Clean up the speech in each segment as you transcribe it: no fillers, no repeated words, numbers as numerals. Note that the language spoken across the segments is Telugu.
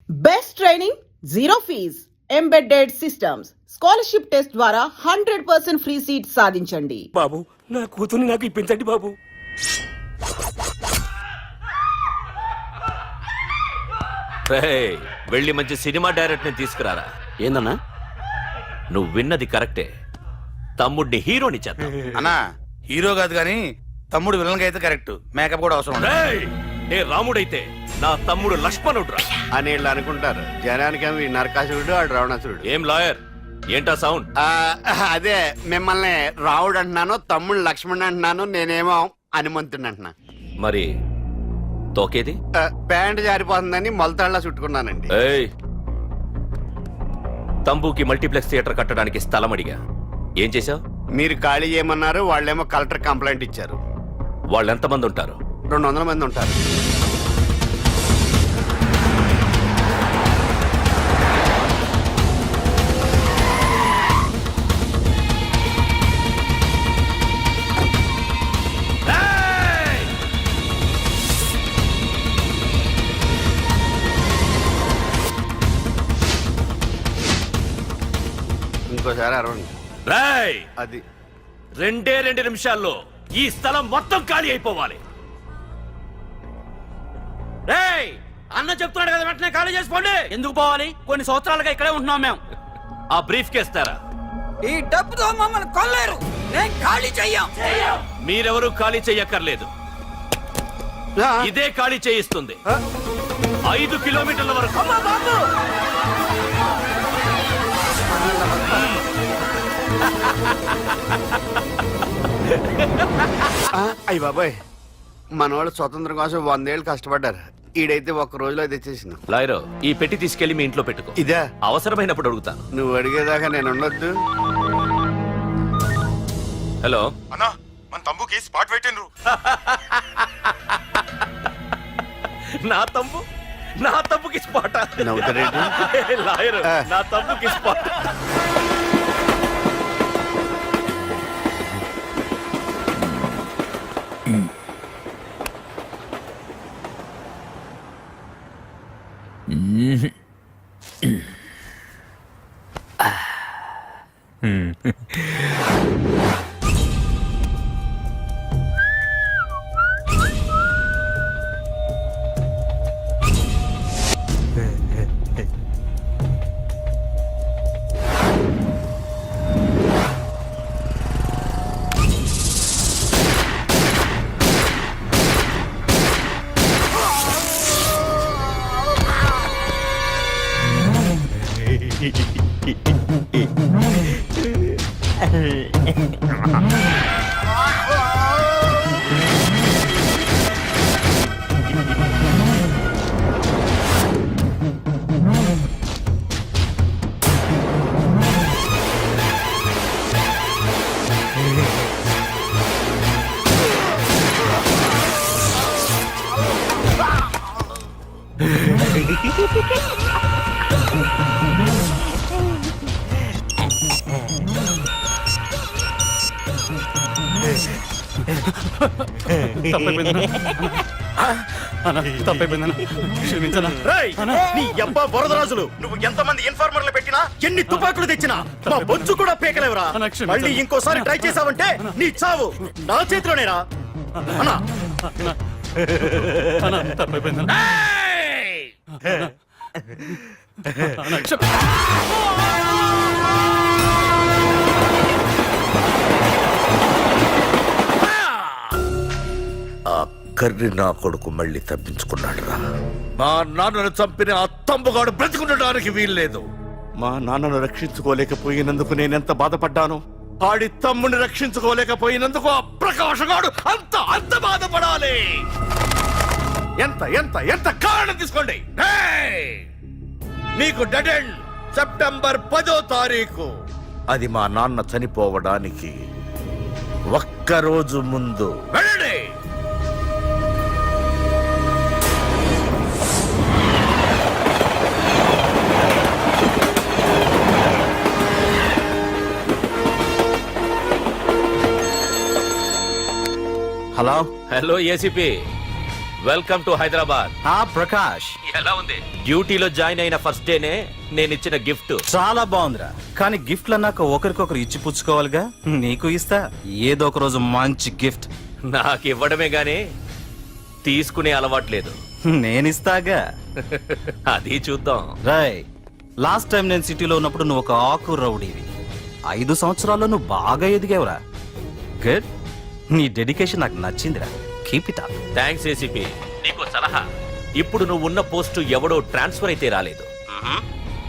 Best training, zero fees, embedded systems, scholarship test ద్వారా 100% ఫ్రీ సీట్ సాధించండి. బాబు, నా కూతుర్ని నాకు ఇప్పించండి బాబు. వెళ్ళి మంచి సినిమా డైరెక్టర్ ని తీసుకురారా. ఏందన్నా? నువ్వు విన్నది కరెక్టే, తమ్ముడిని హీరోని చేద్దాం. అన్నా హీరో కాదు కానీ తమ్ముడు విలన్ అయితే కరెక్ట్, మేకప్ కూడా అవసరం ఉండదు. ఏ రాముడైతే నా తమ్ముడు లక్ష్మణుడు అని వీళ్ళు అనుకుంటారు. జనానికేమో ఈ నరకాసురుడు ఆడు రావణాసురుడు. ఏం లాయర్, ఏంటా సౌండ్? అదే మిమ్మల్ని రావుడు అంటున్నాను, తమ్ముడు లక్ష్మణ్ అంటున్నాను, నేనేమో హనుమంతుడు అంటున్నా. మరి తోకేది? ప్యాంట్ జారిపోతుందని మొలతాళ్ళ చుట్టుకున్నానండి. ఏయ్, తంబుకి మల్టీప్లెక్స్ థియేటర్ కట్టడానికి స్థలం అడిగా, ఏం చేశావు? మీరు ఖాళీ చేయమన్నారు, వాళ్ళేమో కలెక్టర్ కంప్లైంట్ ఇచ్చారు. వాళ్ళు ఎంతమంది ఉంటారు? 200 మంది ఉంటారు. ఇంకోసారి అరవండి. రాయ్, అది 2 నిమిషాల్లో ఈ స్థలం మొత్తం ఖాళీ అయిపోవాలి. రేయ్, అన్న చెప్తున్నాడు కదా, వెంటనే ఖాళీ చేసుకోండి. ఎందుకు పోవాలి? కొన్ని సంవత్సరాలుగా ఇక్కడే ఉంటున్నాం మేము. ఆ బ్రీఫ్ కేస్తారా? ఈ డబ్బుతో మమ్మల్ని కొల్లేరు. నేను ఖాళీ చెయ్యం. మీరెవరూ ఖాళీ చెయ్యక్కర్లేదు, ఇదే ఖాళీ చేయిస్తుంది. 5 కిలోమీటర్ల వరకు. అయ్య బాబాయ్, మనవాళ్ళు స్వతంత్రం కోసం 100 ఏళ్ళు కష్టపడ్డారు. ఈడైతే ఒక్క రోజులో తెచ్చేసిన. లాయరు, ఈ పెట్టి తీసుకెళ్లి మీ ఇంట్లో పెట్టుకో. ఇదే అవసరమైనప్పుడు అడుగుతాను. నువ్వు అడిగేదాకా నేను ఉండొద్దు. హలో అన్నా, మన తమ్ముకి స్పాట్ పెట్టిండ్రు. నా తమ్ముకి స్పాట్. నవ్వుతారేంటి? లాయరు, నా తమ్ముకి స్పాట్. వరదరాజులు, నువ్వు ఎంతమంది ఇన్ఫార్మర్లు పెట్టినా, ఎన్ని తుపాకులు తెచ్చినా మా బొచ్చు కూడా పేకలేవరా. మళ్ళీ ఇంకోసారి ట్రై చేసావంటే నీ చావు నా చేతిలోనేరా. కర్రి నా కొడుకు మళ్ళీ తప్పించుకున్నాడు రా. మా నాన్నను చంపిన ఆ తంబుగాడు బ్రతికుండడానికి వీల్లేదు. మా నాన్నను రక్షించుకోలేకపోయినందుకు నేనెంత బాధపడ్డాను, ఆడి తమ్ముని రక్షించుకోలేకపోయినందుకు ఆ ప్రకాశగాడు అంత బాధపడాలి. ఎంత ఎంత ఎంత కారణం తీసుకోండి. మీకు డెడ్ ఎండ్ సెప్టెంబర్ 10వ తారీఖు. అది మా నాన్న చనిపోవడానికి ఒక్కరోజు ముందు. వెళ్ళండి. Hello hello ACP, welcome to Hyderabad. Prakash ఎలా ఉంది? డ్యూటీలో జాయిన్ అయిన ఫస్ట్ డేనే నేను ఇచ్చిన గిఫ్ట్. చాలా బాగుందిరా, కానీ గిఫ్ట్లు అన్నాక ఒకరికొకరు ఇచ్చి పుచ్చుకోవాలిగా. నీకు ఇస్తా ఏదో ఒక రోజు మంచి గిఫ్ట్. నాకు ఇవ్వడమే గానీ తీసుకునే అలవాటు లేదు. నేనిస్తాగా. అది చూద్దాం. రాయ్, లాస్ట్ టైం నేను సిటీలో ఉన్నప్పుడు నువ్వు ఒక ఆకు రౌడీవి. 5 సంవత్సరాల్లో నువ్వు బాగా ఎదిగావురా. గుడ్, నీ డెడికేషన్ నాకు నచ్చిందిరా. Keep it up. Thanks ACP. నీకు సలహా, ఇప్పుడు నువ్వు ఉన్న పోస్టు ఎవడో ట్రాన్స్ఫర్ అయితే రాలేదు,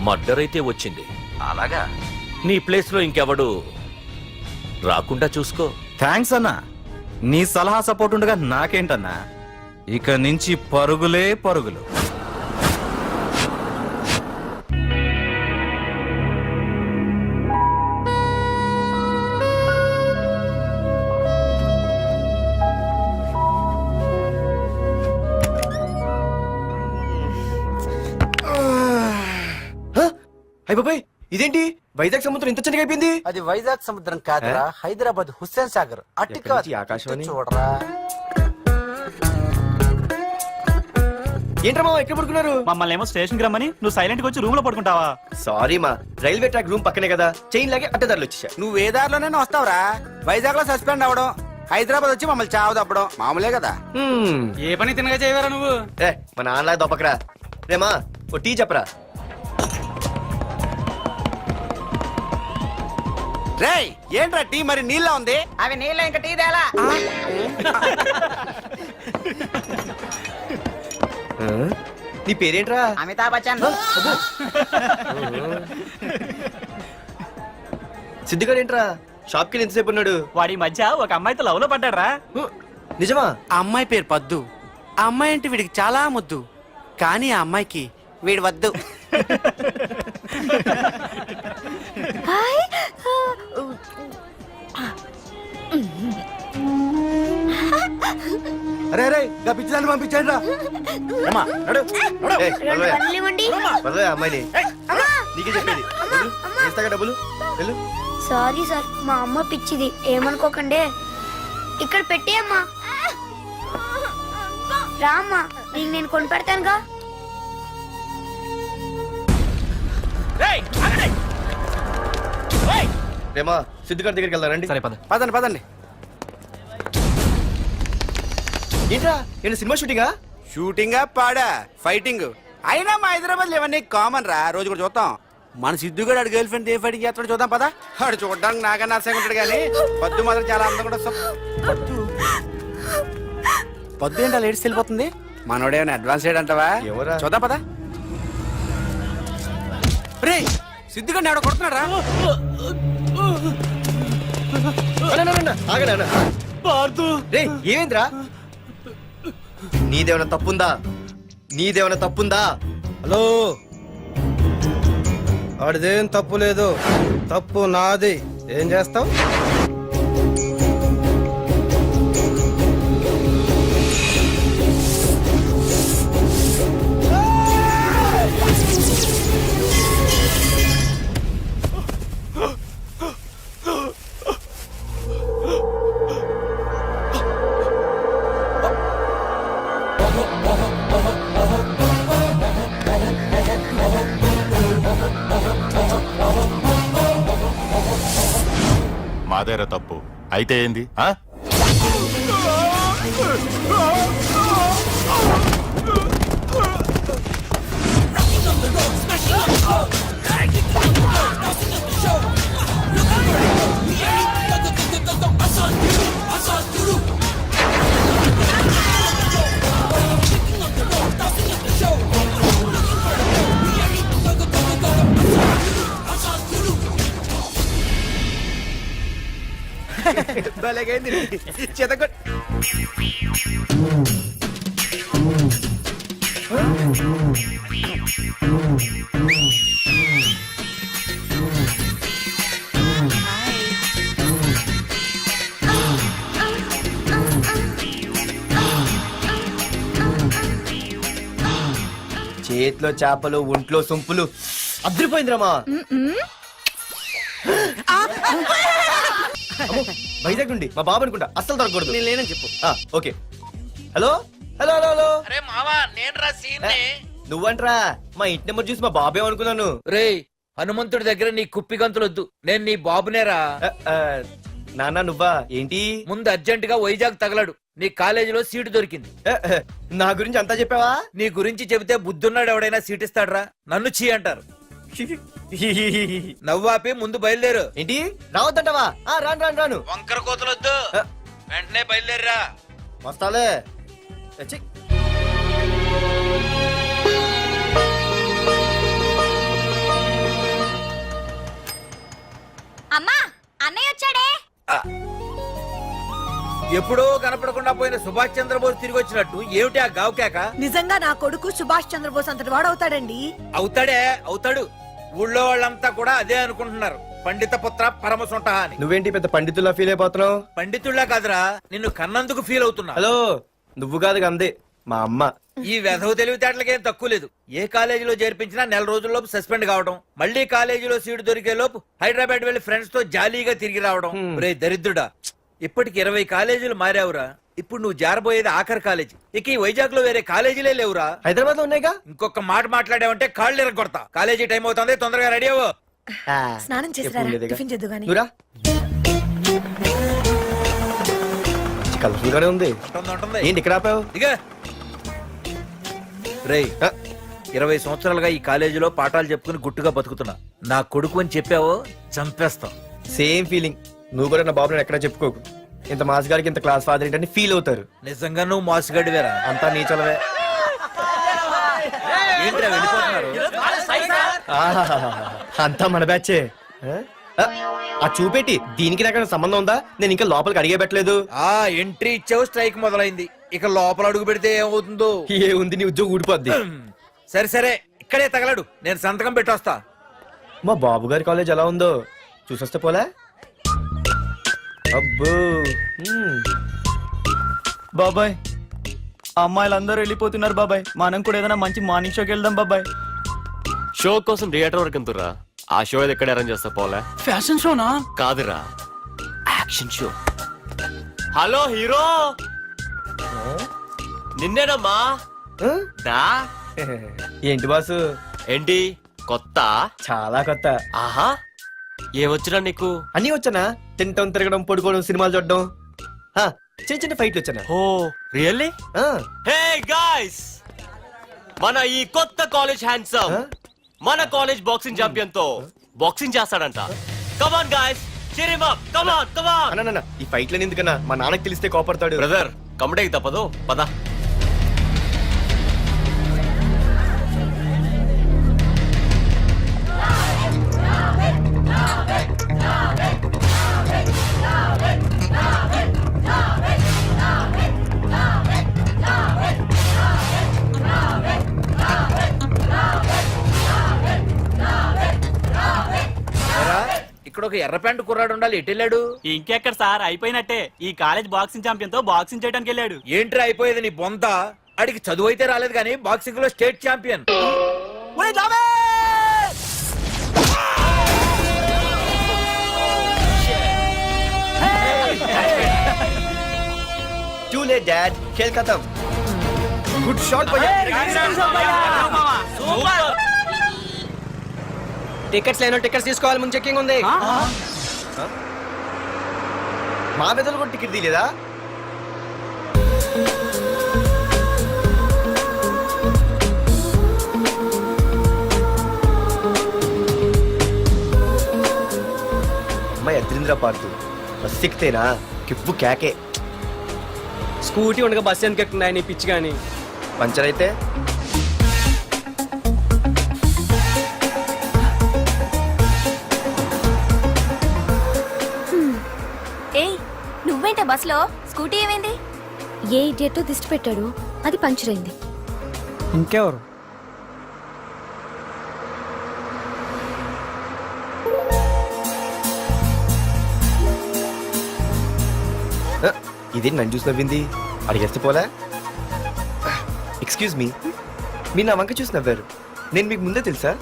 మర్డర్ అయితే వచ్చింది. అలాగా? నీ ప్లేస్ లో ఇంకెవడు రాకుండా చూసుకో. థ్యాంక్స్ అన్నా. నీ సలహా సపోర్ట్ ఉండగా నాకేంటన్నా, ఇక నుంచి పరుగులే పరుగులు. అయిపోయి ఇదేంటి వైజాగ్ సముద్రం ఇంత చిన్నగా అయిపోయింది? అది వైజాగ్ సముద్రం కాదురా, హైదరాబాద్ హుస్సేన్ సాగర్. అట్టి ఎక్కడి నుంచి ఆకాశవాణి? చూడరా. ఏంట్రా మామ ఎక్కడ పడుకున్నారు? మమ్మల్ని ఏమో స్టేషన్ కి రమ్మని నువ్వు సైలెంట్ గా వచ్చి రూమ్ లో పడుకుంటావా? సారీ మా, రైల్వే ట్రాక్ రూమ్ పక్కనే కదా, చైన్ లాగే అడ్డదారులు వచ్చేసా. నువ్వు ఏ దారిలోనే వస్తావురా. వైజాగ్ లో సస్పెండ్ అవ్వడం, హైదరాబాద్ వచ్చి మమ్మల్ని చావు తప్పడం మామూలే కదా. ఏ పని తినగా చేయవరా నువ్వు? ఏ మా నాన్నలాగా దొప్పకరా. రేమా ఓ టీ చెప్పరా. రేయ్, ఏంట్రా టీ మరి నీళ్ళ ఉంది? అవి నీళ్ళ ఇంకా టీ తేలా. నీ పేరేంట్రా? అమితాబ్ బచ్చన్. సిద్ధిగాడు ఏంట్రా షాప్ కి ఎంతసేపు ఉన్నాడు? వాడి మధ్య ఒక అమ్మాయితో లవ్ లో పడ్డారా? నిజమా? ఆ అమ్మాయి పేరు పద్దు. ఆ అమ్మాయి అంటే వీడికి చాలా ముద్దు, కానీ ఆ అమ్మాయికి వీడు వద్దు. అరే అరే గా పిచ్చిదాన్ని పంపించండి రా. అమ్మాయిని నీకే చెప్పేది. ఇస్తాగా డబ్బులు వెళ్ళు. సారీ సార్, మా అమ్మ పిచ్చిది, ఏమనుకోకండి. ఇక్కడ పెట్టేయమ్మా. రామ్మా, నీకు నేను కొని పెడతానుగా. రేమా సిద్ధిగారి దగ్గరికి వెళ్దారండి. సరే పద. పదండి పదండి. ఏంట్రా ఏంటి సినిమా షూటింగా? షూటింగా పాడా ఫైటింగ్ అయినా మా హైదరాబాద్ ఇవన్నీ కామన్ రా, రోజు కూడా చూద్దాం. మన సిద్ధుగాడు ఆడు గర్ల్ ఫ్రెండ్ ఏ ఫైటింగ్ చేస్తాడు చూద్దాం పదా. ఆడు చూడడానికి నాకన్నా అసహ్యంగా ఉంటాడు కానీ పద్దు మాత్రం చాలా అందంగా ఉంటుంది. పద్దు ఏంటో లేడీస్ వెళ్ళిపోతుంది. మనోడేమైనా అడ్వాన్స్ చేయడంటావా? ఎవరా? చూద్దాం పదా. రే సిద్ధుగాడిని ఆడ కొడుతున్నాడు రా. ఆగనా రే, ఏమైందిరా? నీదేమైనా తప్పుందా? నీదేమైనా తప్పుందా? హలో, ఆడిదేం తప్పు లేదు, తప్పు నాది. ఏం చేస్తావు? మాదేరా తప్పు అయితే ఏంది? భలేగైంది చెతకొ. చేతిలో చేపలు, ఒంట్లో సొంపులు. అద్దరిపోయిందిరామా. వైజాగ్ నుండి మా బాబు అనుకుంటా, అస్సలు దొరకకూడదు. నేను లేనని చెప్పు. Okay. Hello hello hello hello అరే మావా నేను రా సీన్ని. నువ్వంట్రా మా ఇంటి నెంబర్ చూసి మా బాబే అనుకున్నాను. రేయ్ హనుమంతుడి దగ్గర నీ కుప్పి గంతులొద్దు, నేను నీ బాబునేరా. నాన్న నువ్వా ఏంటి? ముందు అర్జెంట్ గా వైజాగ్ తగలడు, నీ కాలేజీలో సీటు దొరికింది. నా గురించి అంతా చెప్పావా? నీ గురించి చెబితే బుద్ధున్నాడు ఎవడైనా సీట్ ఇస్తాడ్రా, నన్ను చీ అంటారు. నవ్వాపి ముందు బయలుదేరు. ఏంటి రావద్దంటావా? రాను రాను రాను. వంకర కోతలొద్దు, వెంటనే బయలుదేరరా. వస్తాలే. ఛీ. అమ్మా అన్నయ్య వచ్చాడే. ఎప్పుడో కనపడకుండా పోయిన సుభాష్ చంద్రబోస్ తిరిగి వచ్చినట్టు ఏమిటి ఆ గావుకేక? నిజంగా నా కొడుకు సుభాష్ చంద్రబోస్ అంతటి వాడు అవుతాడండి. అవుతాడే అవుతాడు. ఊళ్ళో వాళ్ళంతా కూడా అదే అనుకుంటున్నారు, పండిత పుత్ర పరమ సొంట అని. నువ్వేంటి పెద్ద పండితుల్లా ఫీల్ అయిపోతున్నావు? పండితుళ్ళ కాదురా, నిన్ను కన్నందుకు ఫీల్ అవుతున్నా. హలో నువ్వు కాదు అందే మా అమ్మ. ఈ వెధవ తెలివితేటలకేం తక్కువ లేదు. ఏ కాలేజీలో చేర్పించినా నెల రోజుల్లోపు సస్పెండ్ కావడం, మళ్ళీ కాలేజీలో సీటు దొరికే లోపు హైదరాబాద్ వెళ్లి ఫ్రెండ్స్ తో జాలీగా తిరిగి రావడం. రే దరిద్రుడా, ఇప్పటికి 20 కాలేజీలు మారావురా. ఇప్పుడు నువ్వు జారబోయేది ఆఖరి కాలేజీ. ఇక ఈ వైజాగ్ లో వేరే కాలేజీలే లేవురా. హైదరాబాద్ లో ఉన్నాయిగా. ఇంకొక మాట మాట్లాడావంటే కాళ్ళు ఎరగొడతా. కాలేజీ టైం అవుతుంది, తొందరగా రెడీ అవ్వు. స్నానం చేసి టిఫిన్ చేద్దు గాని. కలర్ఫుల్ గానే ఉంది. ఉంటుంది. ఏంటి ఇక్కడ ఆపావు? దిగా. రేయ్ 20 సంవత్సరాలుగా ఈ కాలేజీలో పాఠాలు చెప్పుకుని గుట్టుగా బతుకుతున్నా. నా కొడుకు అని చెప్పావో చంపేస్తాం. Same feeling. నువ్వు కూడా నా బాబు నేను ఎక్కడ చెప్పుకోకు. ఇంత మాస్ గారికి ఇంత క్లాస్ ఫాదర్ ఏంటని ఫీల్ అవుతారు. నిజంగా నువ్వు మాసుగడివేరా. అంతా నీ చలవే. ఏంట్రా వెళ్ళిపోతున్నారు? అంతా మన బ్యాచే. ఆ చూపెట్టి దీనికి నాకు సంబంధం ఉందా? నేను ఇంకా లోపలికి అడిగే పెట్టలేదు. ఆ ఎంట్రీ ఇచ్చావు, స్ట్రైక్ మొదలైంది. ఇక లోపల అడుగు పెడితే ఏమవుతుందో. ఏ ఉంది, నీ ఉద్యోగం ఊడిపోద్ది. సరే సరే ఇక్కడే తగలడు, నేను సంతకం పెట్టొస్తా. మా బాబు గారి కాలేజ్ ఎలా ఉందో చూసొస్తే పోలే. అబ్బో బాబాయ్ అమ్మాయిలందరూ వెళ్ళిపోతున్నారు బాబాయ్. మనం కూడా ఏదైనా మంచి మార్నింగ్ షోకి వెళ్దాం బాబాయ్. షో కోసం థియేటర్ వరకు ఎంతురా? ఆ షో ఏది ఎక్కడ అరేంజ్ చేస్తా పోలే? ఫ్యాషన్ షోనా? కాదురా, యాక్షన్ షో. హలో హీరో, నిన్నేనమ్మా. దా. ఏంటి బాసు? ఏంటి కొత్త? చాలా కొత్త. ఆహా, ఏమొచ్చినా నీకు? అన్నీ వచ్చానా? తింటం, తిరగడం, పడుకోవడం, సినిమాలు చూడడం, చిన్న చిన్న ఫైట్లు వచ్చానా? ఓ రియల్లీ? హే గాయ్స్, మన ఈ కొత్త కాలేజ్ హ్యాండ్సమ్ మన కాలేజ్ బాక్సింగ్ ఛాంపియన్ తో బాక్సింగ్ చేస్తాడంట. Come on guys, cheer him up. Come on, come on. అన్న ఈ ఫైట్లని ఎందుకన్నా? మా నాన్నకి తెలిస్తే కోపడతాడు. బ్రదర్ కమడేకి తప్పదు, పద. ఇక్కడ ఒక ఎర్ర ప్యాంటు కుర్రాడు ఉండాలి, ఎటు వెళ్ళాడు? ఇంకెక్కడ సార్, అయిపోయినట్టే. ఈ కాలేజ్ బాక్సింగ్ ఛాంపియన్ తో బాక్సింగ్ చేయడానికి వెళ్ళాడు. ఏంట్రా అయిపోయేది నీ బొంత? అడిగి చదువు అయితే రాలేదు కానీ బాక్సింగ్ లో state champion. Too late, Dad. खेल खत्म. Good shot, भैया. టికెట్స్ లేనో టికెట్స్ తీసుకోవాలి, ముందు చెక్కింగ్ ఉంది. మా పెద్దలు కూడా టికెట్ తీయలేదా? అమ్మాయి అద్రింద్ర పార్తు బస్ ఎక్కితేనా కిప్పు కేకే. స్కూటీ ఉండగా బస్సు ఎందుకు ఎక్కుతున్నాయి నీ పిచ్చి గాని? పంచర్ అయితే నువ్వేంటే బస్ లో? స్కూటీ ఏమైంది? ఏ ఇడియట్ దిష్టి పెట్టాడు, అది పంచర్ అయింది. ఇంకెవరు? ఇదే నన్ను చూసి నవ్వింది. అడిగేస్తే పోలే. ఎక్స్క్యూజ్ మీ, మీరు నా వంక చూసి నవ్వారు. నేను మీకు ముందే తెలుసా?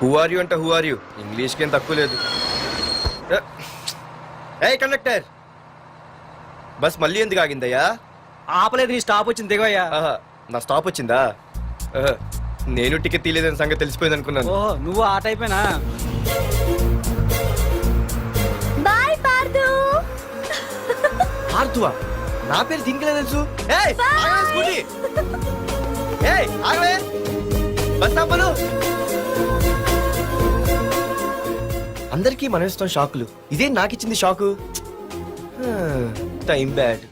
హూ ఆర్ యూ అంటే హూ ఆర్ యూ, ఇంగ్లీష్కి ఏం తక్కువ లేదు. ఏ కండక్టర్, బస్ మళ్ళీ ఎందుకు ఆగిందయ్యా? ఆపలేదు, నీ స్టాప్ వచ్చింది దిగవయ్యా. ఆహా, నా స్టాప్ వచ్చిందా? ఆహా, నేను టికెట్ తీయలేదని సంగతి తెలిసిపోయింది అనుకున్నాను. ఓహో, నువ్వు ఆ టైపేనా? బాయ్ పార్దు. ఆర్తువా? నా పేరు దీనికి తెలుసు. ఏయ్, ఆగవే స్కూటీ. ఏయ్, ఆగవే. బస్ ఆపలు. అందరికీ మనం ఇస్తాం షాకులు, ఇదే నాకు ఇచ్చింది షాకు. Time bad.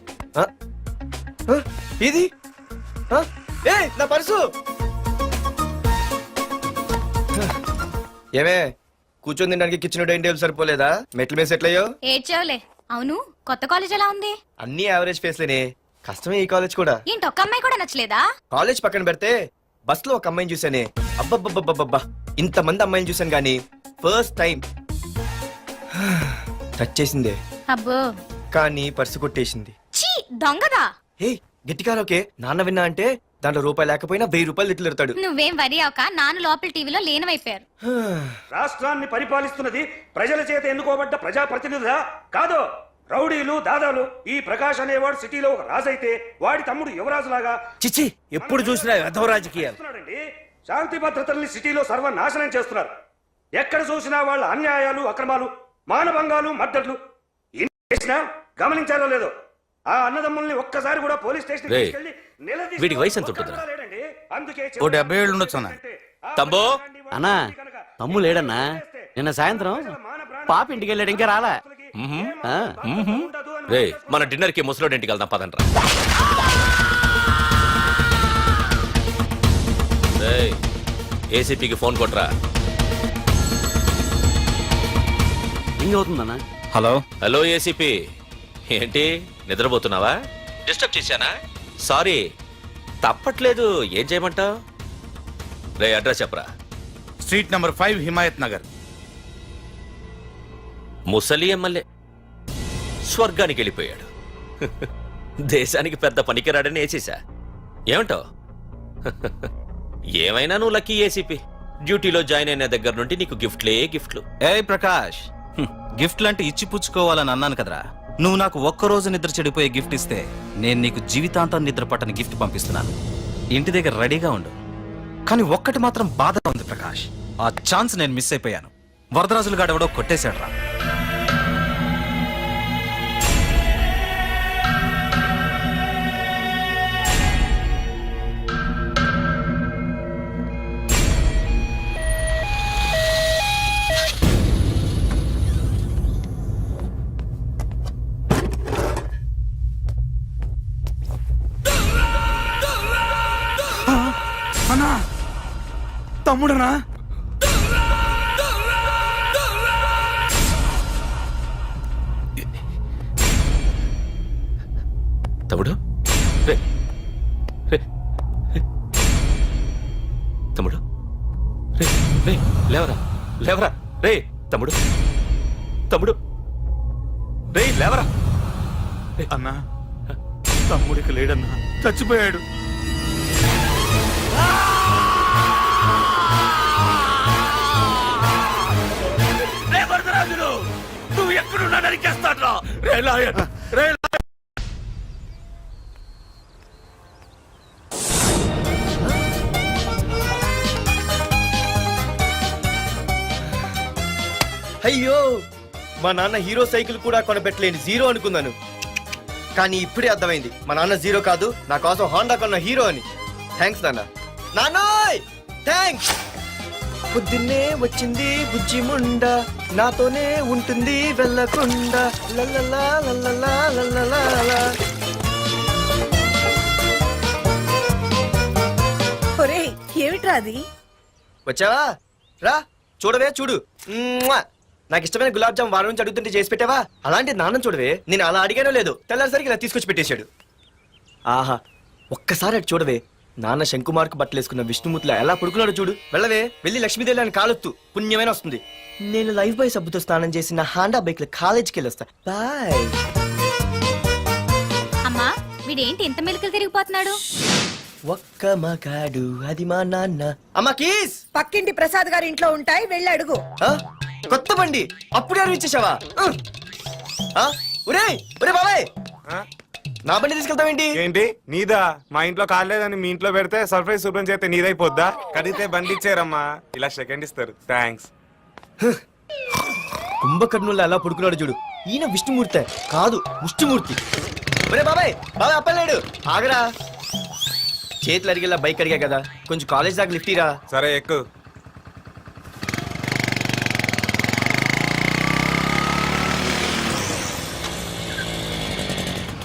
ఇది ఏయ్, నా పర్సు. ఏమే, కూర్చొని తినడానికి కిచెన్ డైనింగ్ టేబుల్ సరిపోలేదా? మెట్ల మీద సెట్ అయ్యో. ఏడ్చావులే. అవును, కొత్త కాలేజ్ ఎలా ఉంది? అన్ని యావరేజ్ ఫేస్లేనే. కష్టమే ఈ కాలేజ్ కూడా. ఏంటి, ఒక్క అమ్మాయి కూడా నచ్చలేదా? కాలేజ్ పక్కన పెడితే బస్ లో ఒక అమ్మాయిని చూసానే, అబ్బబ్బబ్బబ్బబ్బా, ఇంతమంది అమ్మాయిని చూసాను గానీ ఫస్ట్ టైం టచ్ చేసిందే, అబ్బో, కానీ పర్సు కొట్టేసింది. చీ దొంగదా. హే, గట్టిగా ఓకే, నాన్న విన్నా అంటే దాంట్లో రూపాయి లేకపోయినా 1000 రూపాయలు తిట్లు. నువ్వేం వరి అవక, నాన్న లోపల టీవీలో లేనవైపోయారు. రాష్ట్రాన్ని పరిపాలిస్తున్నది ప్రజల చేత ఎన్నుకోబడ్డ ప్రజాప్రతినిధులా కాదు, రౌడీలు దాదాలు. ఈ ప్రకాష్ అనేవాడు సిటీలో ఒక రాజైతే వాడి తమ్ముడు యువరాజులాగా చిచ్చి, ఎప్పుడు చూసినా వెధవ రాజకీయాలు. చేస్తున్నాడండి. శాంతి భద్రతల్ని సిటీలో సర్వనాశనం చేస్తున్నారు. ఎక్కడ చూసినా వాళ్ళ అన్యాయాలు, అక్రమాలు, మానభంగాలు, మద్దతులు. ఇన్ని చేసినా గమనించారో లేదో, ఆ అన్నదమ్ముల్ని ఒక్కసారి కూడా పోలీస్ స్టేషన్ రేయ్, వీడికి వయసు ఎంత ఉంటుందిరా? ఓ 70 ఏళ్ళు ఉండొచ్చు అన్న. తమ్ముడు అన్నా, తమ్ము లేడన్నా. నిన్న సాయంత్రం పాప ఇంటికి వెళ్ళాడు, ఇంకా రాలా. రే, మన డిన్నర్ కి ముసలోడి ఇంటికి వెళ్దాం పదండ్రా. రేయ్, ఏసీపీకి ఫోన్ కొట్రా. ఇంకవుతుందన్నా. హలో. హలో ఏసీపీ, ఏంటి నిద్రపోతున్నావా? డిస్టర్బ్ చేశానా? సారీ, తప్పట్లేదు. ఏం చేయమంటావు? రే, అడ్రస్ చెప్పరా. Street number 5 Himayat Nagar. ముసలి ఎమ్మెల్యే స్వర్గానికి వెళ్ళిపోయాడు. దేశానికి పెద్ద పనికిరాడని వేసేసా. ఏమంటావు? ఏమైనా నువ్వు లక్కీ ఏసీపీ. డ్యూటీలో జాయిన్ అయిన దగ్గర నుండి నీకు గిఫ్ట్లే గిఫ్ట్లు. ఏ ప్రకాష్, గిఫ్ట్ లాంటి ఇచ్చి పుచ్చుకోవాలని అన్నాను కదరా. నువ్వు నాకు ఒక్కరోజు నిద్ర చెడిపోయే గిఫ్ట్ ఇస్తే నేను నీకు జీవితాంతం నిద్ర పట్టని గిఫ్ట్ పంపిస్తున్నాను. ఇంటి దగ్గర రెడీగా ఉండు. కానీ ఒక్కటి మాత్రం బాధగా ఉంది ప్రకాష్, ఆ ఛాన్స్ నేను మిస్ అయిపోయాను. వరదరాజులు గాడెవడో కొట్టేశాడు రా. అన్నా, తమ్ముడనా? తమ్ముడు, రే, రే, రే. తమ్ముడు, రే, రే, లేవరా, లేవరా. రే తమ్ముడు, తమ్ముడు, రే లేవరా. అన్నా, తమ్ముడికి లేడన్నా, చచ్చిపోయాడు. రే వరదరాజులు, నువ్వు ఎక్కడున్నా నరికేస్తాడ్రా. రే లాయర్, రే లాయర్. అయ్యో, మా నాన్న హీరో సైకిల్ కూడా కొనబెట్టలేని జీరో అనుకున్నాను. కానీ ఇప్పుడే అర్థమైంది, మా నాన్న జీరో కాదు, నా కోసం హోండా కొన్న హీరో అని. థ్యాంక్స్ నాన్న. నాన్నోయ్ థ్యాంక్స్. పొద్దున్నే వచ్చింది బుజ్జి ముండ, నాతోనే ఉంటుంది వెళ్ళకుండా. లల్లలా లల్లలా లల్లలా. ఏమిట్రా అది? వచ్చావా? రా చూడవే, చూడు. నాకు ఇష్టమైన గులాబ్ జామ్ వారం నుంచి అడుగుతుంటే చేసి పెట్టావా? అలాంటి నాన్న చూడవే, నేను అలా అడిగానో లేదు, తెల్లారిసరికి ఇలా తీసుకొచ్చి పెట్టేశాడు. ఆహా, ఒక్కసారి అటు చూడవే, నాన్న శంకుమార్కు బట్టలేసుకున్న విష్ణుమూర్తిలా ఎలా పడుకున్నాడు చూడు. వెళ్ళవే, వెళ్ళి లక్ష్మీదేవి అని కాలొత్తు, పుణ్యమైన వస్తుంది. నేను లైఫ్ బాయ్ సబ్బుతో స్నానం చేసి నా హాండా బైక్ లో కాలేజీకి వెళ్ళొస్తా. బాయ్. అమ్మా, వీడేంటి ఇంత మెలికలు తిరిగిపోతున్నాడు? ఒక్క మగాడు అది మా నాన్న. అమ్మా కీస్ పక్కింటి ప్రసాద్ గారి ఇంట్లో ఉంటాయి, వెళ్ళి అడుగు. కొత్త బండి అప్పుడే అరువు ఇచ్చేసావా? ఒరే ఒరే బాబాయ్, నా బండి తీసుకెళ్తావేంటి? ఏంటి నీదా? మా ఇంట్లో కాలేదని మీ ఇంట్లో పెడితే సర్ప్రైజ్ శుభ్రం చేస్తే నీదైపోద్దా? కడిగితే బండి ఇచ్చారమ్మా, ఇలా సెకండ్ ఇస్తారు. థ్యాంక్స్. కుంభకర్ణుల్లో ఎలా పడుకున్నాడు చూడు. ఈయన విష్ణుమూర్తి కాదు, ముష్టిమూర్తి. ఒరే బాబాయ్, బాబాయ్ అప్పలేడు, ఆగరా. చేతులు అడిగేలా బైక్ అడిగా కదా, కొంచెం కాలేజ్ దాకా లిఫ్ట్ ఇరా. సరే ఎక్కు.